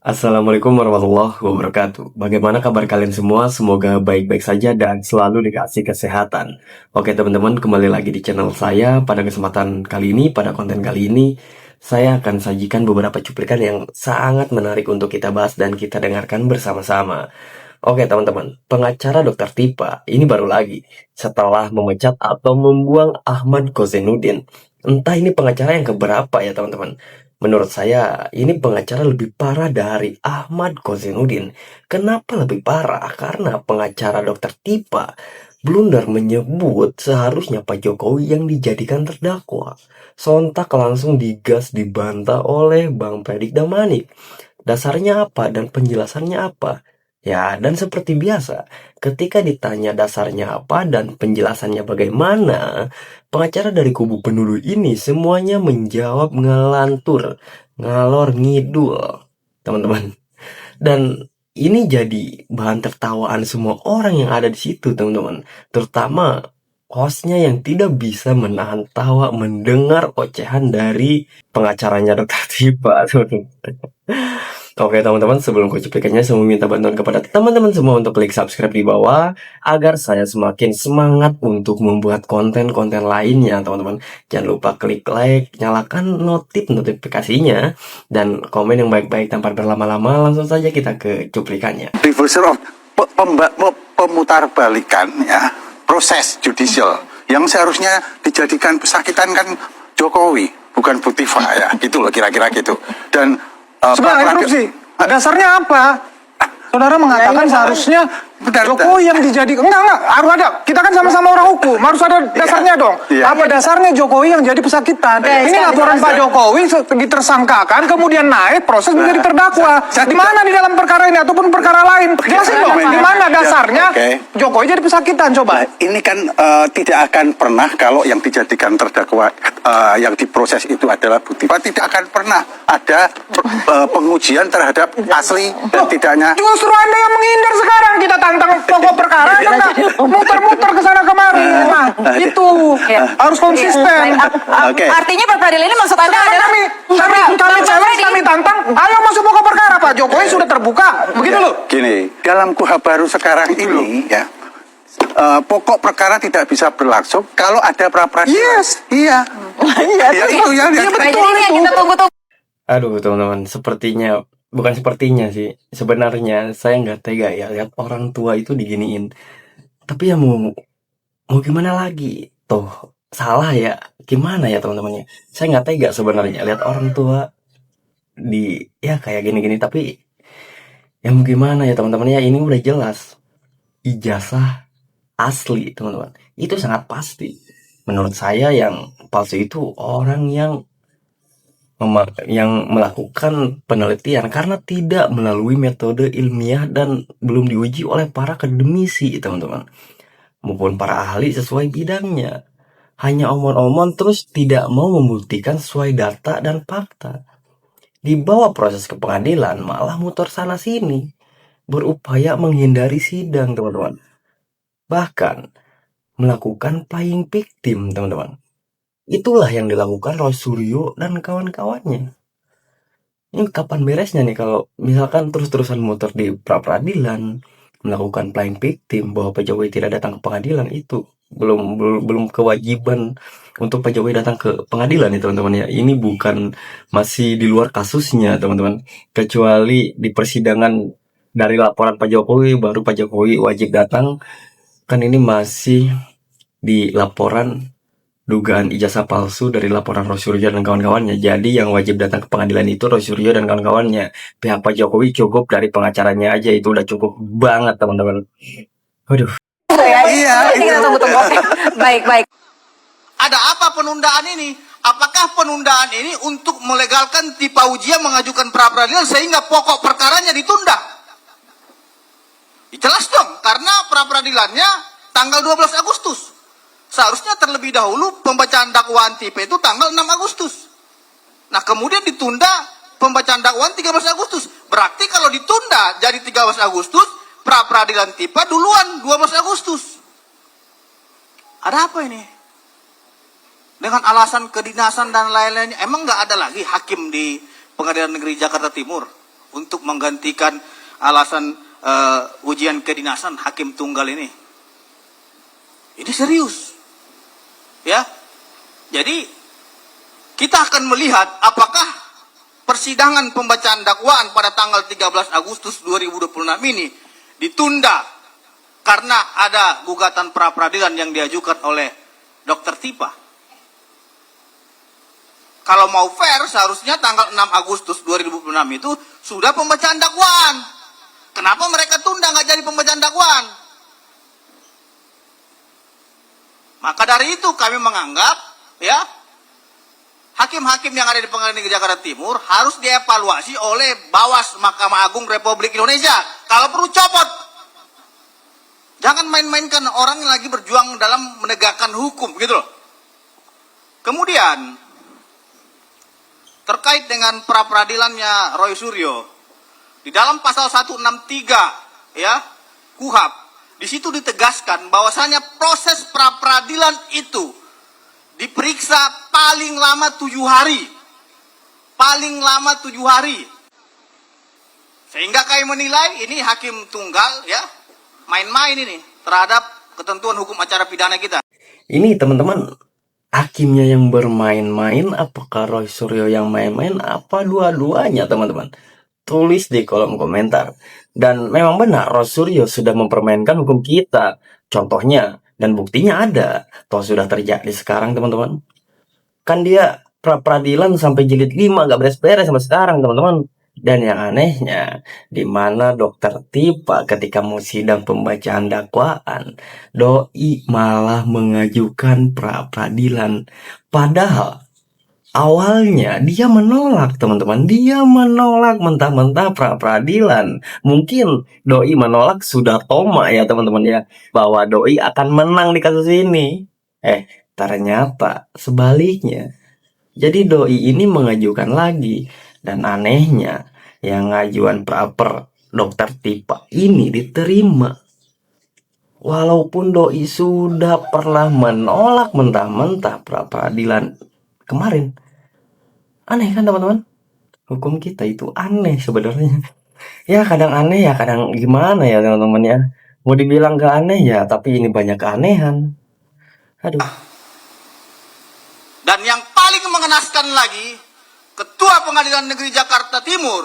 Assalamualaikum warahmatullahi wabarakatuh. Bagaimana kabar kalian semua? Semoga baik-baik saja dan selalu dikasih kesehatan. Oke teman-teman, kembali lagi di channel saya. Pada kesempatan kali ini, pada konten kali ini, saya akan sajikan beberapa cuplikan yang sangat menarik untuk kita bahas dan kita dengarkan bersama-sama. Oke teman-teman, pengacara Dr. Tipa ini baru lagi setelah memecat atau membuang Ahmad Kozenuddin. Entah ini pengacara yang keberapa ya teman-teman. Menurut saya, ini pengacara lebih parah dari Ahmad Kozenuddin. Kenapa lebih parah? Karena pengacara Dr. Tipa blunder menyebut seharusnya Pak Jokowi yang dijadikan terdakwa. Sontak langsung digas dibantah oleh Bang Predik Damanik. Dasarnya apa dan penjelasannya apa? Ya, dan seperti biasa, ketika ditanya dasarnya apa dan penjelasannya bagaimana, pengacara dari kubu penuduh ini semuanya menjawab ngelantur, ngalor ngidul, teman-teman. Dan ini jadi bahan tertawaan semua orang yang ada di situ, teman-teman. Terutama hostnya yang tidak bisa menahan tawa mendengar ocehan dari pengacaranya Dr. Tipa, teman-teman. Oke teman-teman, sebelum ke cuplikannya saya meminta bantuan kepada teman-teman semua untuk klik subscribe di bawah agar saya semakin semangat untuk membuat konten-konten lainnya teman-teman. Jangan lupa klik like, nyalakan notifikasinya dan komen yang baik-baik tanpa berlama-lama. Langsung saja kita ke cuplikannya. Reversal of pemutarbalikan ya proses judicial yang seharusnya dijadikan pesakitan kan Jokowi, bukan Butiva ya, gitu loh kira-kira gitu. Dan sebenarnya interupsi, dasarnya apa? Saudara mengatakan seharusnya Jokowi yang dijadikan, enggak, harus ada. Kita kan sama-sama orang hukum, harus ada dasarnya dong. Apa dasarnya Jokowi yang jadi pesakitan? Ini laporan Pak Jokowi ditersangkakan, kemudian naik proses menjadi terdakwa. Di mana di dalam perkara ini ataupun perkara lain? Jelasin dong, di mana dasarnya Jokowi jadi pesakitan? Coba. Ini kan tidak akan pernah kalau yang dijadikan terdakwa yang diproses itu adalah Butiva, tidak akan pernah ada pengujian terhadap asli dan tidaknya. Justru Anda yang menghindar sekarang, kita tantang pokok perkara, Anda muter-muter ke sana kemari. Nah, itu harus konsisten. Artinya pra peradilan ini maksud Anda adalah kami challenge, kami tantang, ayo masuk pokok perkara. Pak Jokowi sudah terbuka, begitu loh. Gini, dalam KUHP baru sekarang ini ya, pokok perkara tidak bisa berlangsung kalau ada pra peradilan. Iya. Iya, itu ya. betul yang kita tunggu-tunggu. Aduh teman-teman, bukan sepertinya sih. Sebenarnya saya nggak tega ya lihat orang tua itu diginiin. Tapi ya mau gimana lagi? Tuh, salah ya. Gimana ya teman-temannya? Saya nggak tega sebenarnya lihat orang tua ya kayak gini-gini. Tapi ya mau gimana ya teman-teman ya, ini udah jelas ijazah asli teman-teman. Itu sangat pasti. Menurut saya yang palsu itu orang yang melakukan penelitian karena tidak melalui metode ilmiah dan belum diuji oleh para akademisi teman-teman maupun para ahli sesuai bidangnya. Hanya omong-omong terus tidak mau membuktikan sesuai data dan fakta. Dibawa proses ke pengadilan malah muter sana sini, berupaya menghindari sidang teman-teman. Bahkan melakukan playing victim teman-teman. Itulah yang dilakukan Roy Suryo dan kawan-kawannya. Ini kapan beresnya nih kalau misalkan terus-terusan muter di pra-peradilan, melakukan playing victim bahwa Pak Jokowi tidak datang ke pengadilan, itu belum kewajiban untuk Pak Jokowi datang ke pengadilan nih teman-teman ya. Ini bukan, masih di luar kasusnya teman-teman. Kecuali di persidangan dari laporan Pak Jokowi baru Pak Jokowi wajib datang. Kan ini masih di laporan dugaan ijazah palsu dari laporan Roy Suryo dan kawan-kawannya. Jadi yang wajib datang ke pengadilan itu Roy Suryo dan kawan-kawannya. Pihak Pak Jokowi cukup dari pengacaranya aja, itu udah cukup banget teman-teman. Waduh. Iya, kita tunggu-tunggu. Baik. Ada apa penundaan ini? Apakah penundaan ini untuk melegalkan Tipa Ujia mengajukan pra peradilan sehingga pokok perkaranya ditunda? Jelas dong, karena pra peradilannya tanggal 12 Agustus. Seharusnya terlebih dahulu pembacaan dakwaan Tipe itu tanggal 6 Agustus. Nah kemudian ditunda pembacaan dakwaan 13 Agustus. Berarti kalau ditunda jadi 13 Agustus, pra peradilan Tipe duluan 12 Agustus. Ada apa ini? Dengan alasan kedinasan dan lain-lainnya. Emang nggak ada lagi hakim di Pengadilan Negeri Jakarta Timur untuk menggantikan alasan ujian kedinasan hakim tunggal ini. Ini serius. Ya. Jadi kita akan melihat apakah persidangan pembacaan dakwaan pada tanggal 13 Agustus 2026 ini ditunda karena ada gugatan pra peradilan yang diajukan oleh Dr. Tipa. Kalau mau fair, seharusnya tanggal 6 Agustus 2026 itu sudah pembacaan dakwaan. Kenapa mereka tunda nggak jadi pembacaan dakwaan? Maka dari itu kami menganggap, ya, hakim-hakim yang ada di Pengadilan Negeri Jakarta Timur harus dievaluasi oleh Bawas Mahkamah Agung Republik Indonesia. Kalau perlu copot. Jangan main-mainkan orang yang lagi berjuang dalam menegakkan hukum, gitu loh. Kemudian, terkait dengan pra-peradilannya Roy Suryo, di dalam pasal 163, ya, KUHP, di situ ditegaskan bahwasanya proses pra-peradilan itu diperiksa paling lama 7 hari. Paling lama 7 hari. Sehingga kami menilai ini hakim tunggal, ya, main-main ini terhadap ketentuan hukum acara pidana kita. Ini teman-teman, hakimnya yang bermain-main, apakah Roy Suryo yang main-main, apa dua-duanya teman-teman? Tulis di kolom komentar. Dan memang benar, Roy Suryo sudah mempermainkan hukum kita. Contohnya, dan buktinya ada. Toh sudah terjadi sekarang teman-teman. Kan dia pra-peradilan sampai jilid 5 gak beres-beres sampai sekarang teman-teman. Dan yang anehnya, di mana Dr. Tipa ketika mau sidang pembacaan dakwaan, doi malah mengajukan pra-peradilan. Padahal awalnya dia menolak teman-teman. Dia menolak mentah-mentah pra-peradilan. Mungkin doi menolak sudah toma ya teman-teman ya, bahwa doi akan menang di kasus ini. Ternyata sebaliknya. Jadi doi ini mengajukan lagi. Dan anehnya, yang ngajuan pra-per Dr. Tipa ini diterima. Walaupun doi sudah pernah menolak mentah-mentah pra-peradilan kemarin. Aneh kan teman-teman? Hukum kita itu aneh sebenarnya. Ya kadang aneh ya kadang gimana ya teman-teman ya. Mau dibilang gak aneh ya, tapi ini banyak keanehan. Aduh. Dan yang paling mengenaskan lagi, Ketua Pengadilan Negeri Jakarta Timur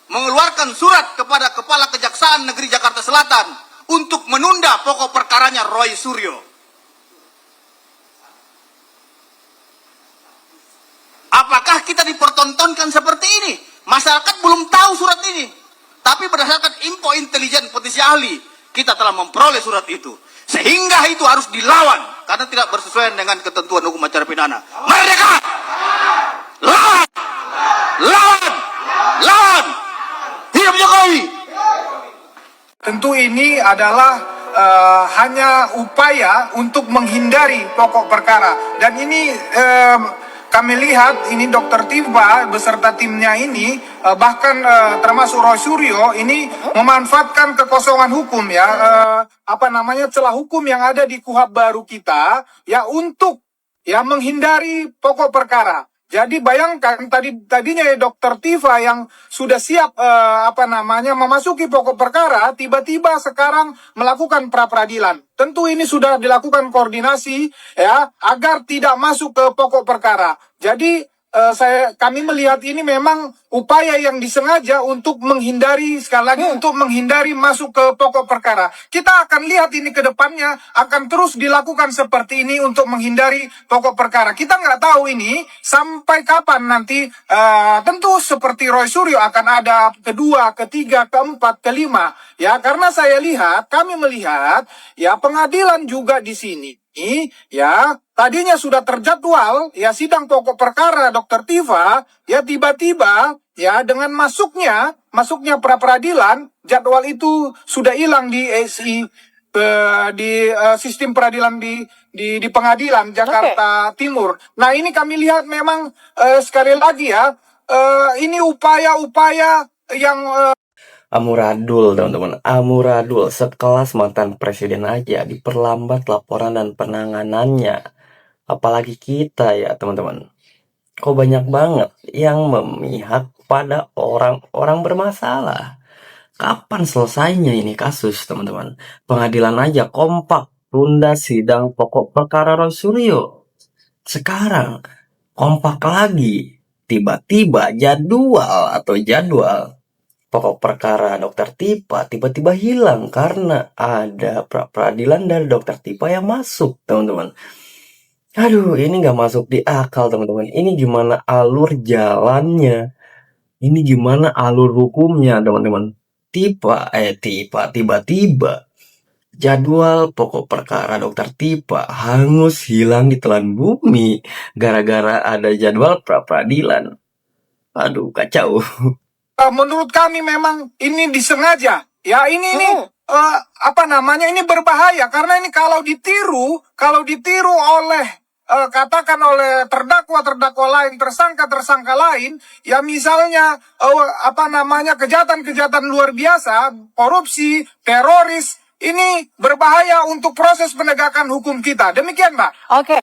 mengeluarkan surat kepada Kepala Kejaksaan Negeri Jakarta Selatan untuk menunda pokok perkaranya Roy Suryo. Apakah kita dipertontonkan seperti ini? Masyarakat belum tahu surat ini. Tapi berdasarkan info intelijen potensi ahli, kita telah memperoleh surat itu. Sehingga itu harus dilawan. Karena tidak bersesuaian dengan ketentuan hukum acara pidana. Merdeka! Lawan! Lawan! Lawan! Hidup Jokowi! Tentu ini adalah hanya upaya untuk menghindari pokok perkara. Dan ini kami lihat ini Dr. Tipa beserta timnya ini bahkan termasuk Roy Suryo ini memanfaatkan kekosongan hukum ya, celah hukum yang ada di KUHP baru kita ya untuk ya menghindari pokok perkara. Jadi bayangkan tadinya ya Dr. Tipa yang sudah siap memasuki pokok perkara tiba-tiba sekarang melakukan pra peradilan. Tentu ini sudah dilakukan koordinasi ya agar tidak masuk ke pokok perkara. Jadi kami melihat ini memang upaya yang disengaja untuk menghindari, sekali lagi untuk menghindari masuk ke pokok perkara. Kita akan lihat ini ke depannya akan terus dilakukan seperti ini untuk menghindari pokok perkara. Kita nggak tahu ini sampai kapan nanti. Tentu seperti Roy Suryo akan ada kedua, ketiga, keempat, kelima. Ya, karena kami melihat ya pengadilan juga di sini. Ya, tadinya sudah terjadwal ya sidang pokok perkara Dr. Tipa, ya tiba-tiba ya dengan masuknya pra peradilan jadwal itu sudah hilang di SI sistem peradilan di pengadilan Jakarta Timur. Nah, ini kami lihat memang sekali lagi ya ini upaya-upaya yang Amuradul teman-teman, amuradul. Sekelas mantan presiden aja diperlambat laporan dan penanganannya. Apalagi kita ya teman-teman. Kok banyak banget yang memihak kepada orang-orang bermasalah. Kapan selesainya ini kasus, teman-teman? Pengadilan aja kompak tunda sidang pokok perkara Roy Suryo. Sekarang kompak lagi. Tiba-tiba jadwal pokok perkara Dokter Tipa tiba-tiba hilang karena ada pra-peradilan dari Dokter Tipa yang masuk, teman-teman. Aduh, ini nggak masuk di akal, teman-teman. Ini gimana alur jalannya? Ini gimana alur hukumnya, teman-teman? Tiba-tiba jadwal pokok perkara Dokter Tipa hangus hilang di telan bumi gara-gara ada jadwal pra-peradilan. Aduh, kacau. Menurut kami memang ini disengaja. Ya ini apa namanya, ini berbahaya karena ini kalau ditiru oleh katakan oleh terdakwa lain, tersangka lain, ya misalnya apa namanya kejahatan luar biasa, korupsi, teroris, ini berbahaya untuk proses penegakan hukum kita. Demikian, Mbak. Oke.